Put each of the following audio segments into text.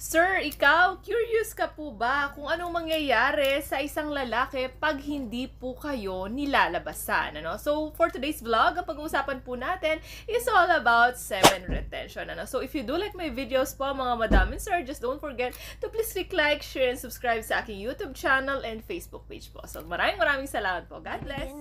Sir, ikaw, curious ka po ba kung anong mangyayari sa isang lalaki pag hindi po kayo nilalabasan? Ano? So, for today's vlog, ang pag-uusapan po natin is all about semen retention. Ano? So, if you do like my videos po, mga madam and sir, just don't forget to please click like, share, and subscribe sa aking YouTube channel and Facebook page po. So, maraming salamat po. God bless!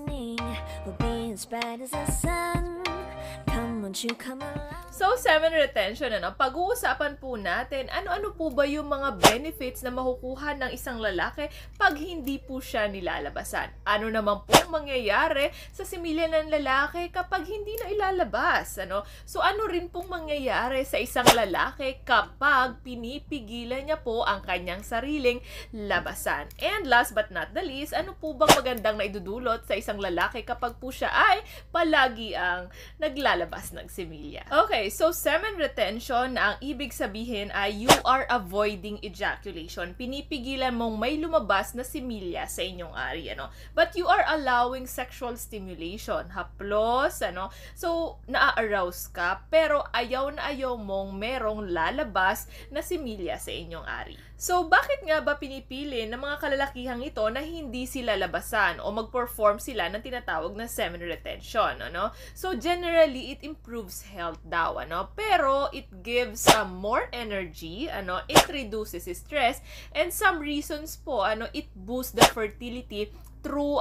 So, semen retention, ano? Pag-uusapan po natin, ano-ano po ba yung mga benefits na makukuha ng isang lalaki pag hindi po siya nilalabasan? Ano naman po mangyayari sa similya ng lalaki kapag hindi na ilalabas? Ano? So, ano rin pong mangyayari sa isang lalaki kapag pinipigilan niya po ang kanyang sariling labasan? And last but not the least, ano po bang magandang naidudulot sa isang lalaki kapag po siya ay palagi ang naglalabas ng similya? Okay, so semen retention, ang ibig sabihin ay you are avoiding ejaculation. Pinipigilan mong may lumabas na similya sa inyong ari, ano? But you are allowing sexual stimulation, haplos, ano? So, naa-arouse ka, pero ayaw na ayaw mong merong lalabas na similya sa inyong ari. So, bakit nga ba pinipili ng mga kalalakihang ito na hindi sila labasan o mag-perform sila ng tinatawag na semen retention, ano? So, generally, it improves health daw, ano? Pero, it gives more energy, ano? It reduces stress, and some reasons po, ano? It boosts the fertility through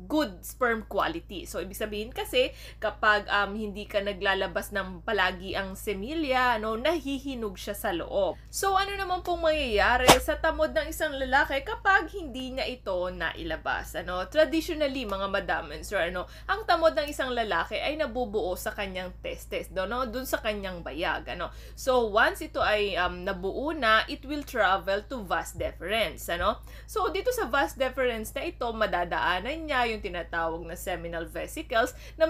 good sperm quality. So, ibig sabihin kasi, kapag hindi ka naglalabas ng palagi ang semilya, ano, nahihinog siya sa loob. So, ano naman pong mangyayari sa tamod ng isang lalaki kapag hindi niya ito nailabas? Ano? Traditionally, mga madam and sir, ano, ang tamod ng isang lalaki ay nabubuo sa kanyang testes, no? Dun sa kanyang bayag. Ano? So, once ito ay nabuo na, it will travel to vas deferens. Ano? So, dito sa vas deferens na ito, madadaanan niya yung tinatawag na seminal vesicles na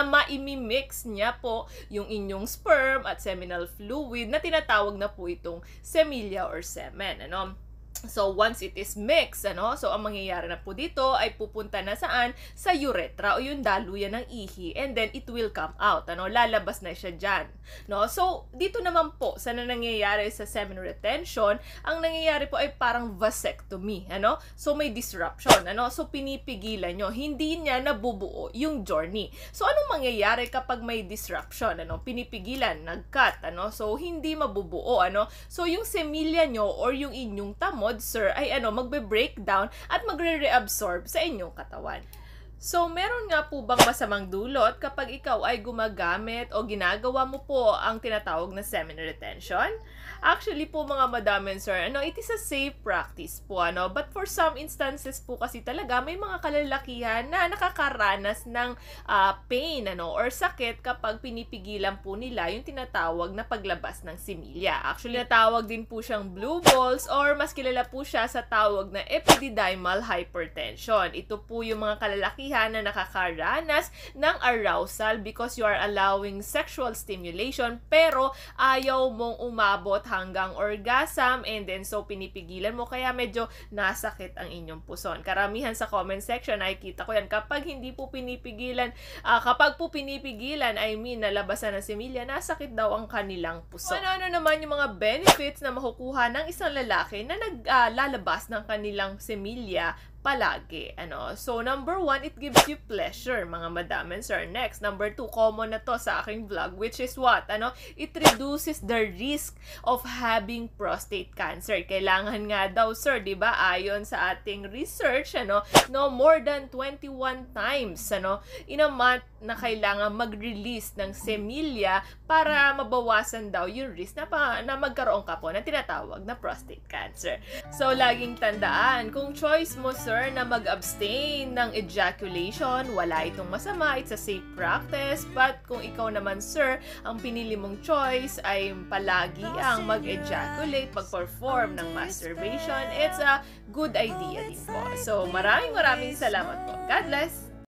maimimix niya po yung inyong sperm at seminal fluid na tinatawag na po itong semilya or semen. Ano? So, once it is mixed, ano, so ang mangyayari na po dito ay pupunta na saan? Sa urethra o yung daluyan ng ihi, and then it will come out, ano, lalabas na siya dyan, no? So, dito naman po, sa nangyayari sa semen retention, ang nangyayari po ay parang vasectomy, ano? So, may disruption, ano? So, pinipigilan nyo, hindi niya nabubuo yung journey. So, anong mangyayari kapag may disruption, ano? Pinipigilan, nag-cut, ano? So, hindi mabubuo, ano? So, yung semilya nyo or yung inyong tamod, sir, ay magbe-breakdown at magre-reabsorb sa inyong katawan. So, meron nga po bang masamang dulot kapag ikaw ay gumagamit o ginagawa mo po ang tinatawag na semen retention? Actually po, mga madam and sir, ano, it is a safe practice po, ano, but for some instances po kasi talaga may mga kalalakihan na nakakaranas ng pain, ano, or sakit kapag pinipigilan po nila yung tinatawag na paglabas ng similya. Actually, natawag din po siyang blue balls, or mas kilala po siya sa tawag na epididymal hypertension. Ito po yung mga kalalakihan na nakakaranas ng arousal because you are allowing sexual stimulation pero ayaw mong umabot hanggang orgasm, and then so pinipigilan mo kaya medyo nasakit ang inyong puson. Karamihan sa comment section nakikita ko yan kapag hindi po pinipigilan, kapag po pinipigilan, I mean nalabasan ng similya, nasakit daw ang kanilang puson. Ano naman yung mga benefits na makukuha ng isang lalaki na naglalabas ng kanilang similya palagi, ano? So, number 1, it gives you pleasure, mga madam and sir. Next, number 2, common na to sa aking vlog, which is what? Ano? It reduces the risk of having prostate cancer. Kailangan nga daw, sir, di ba? Ayon sa ating research, ano, no more than 21 times, ano, in a month na kailangan mag-release ng semilya para mabawasan daw yung risk na magkaroon ka po na tinatawag na prostate cancer. So, laging tandaan, kung choice mo, sir, na mag-abstain ng ejaculation, wala itong masama, it's a safe practice. But kung ikaw naman, sir, ang pinili mong choice ay palagi ang mag-ejaculate, mag-perform ng masturbation, it's a good idea din po. So, maraming salamat po. God bless!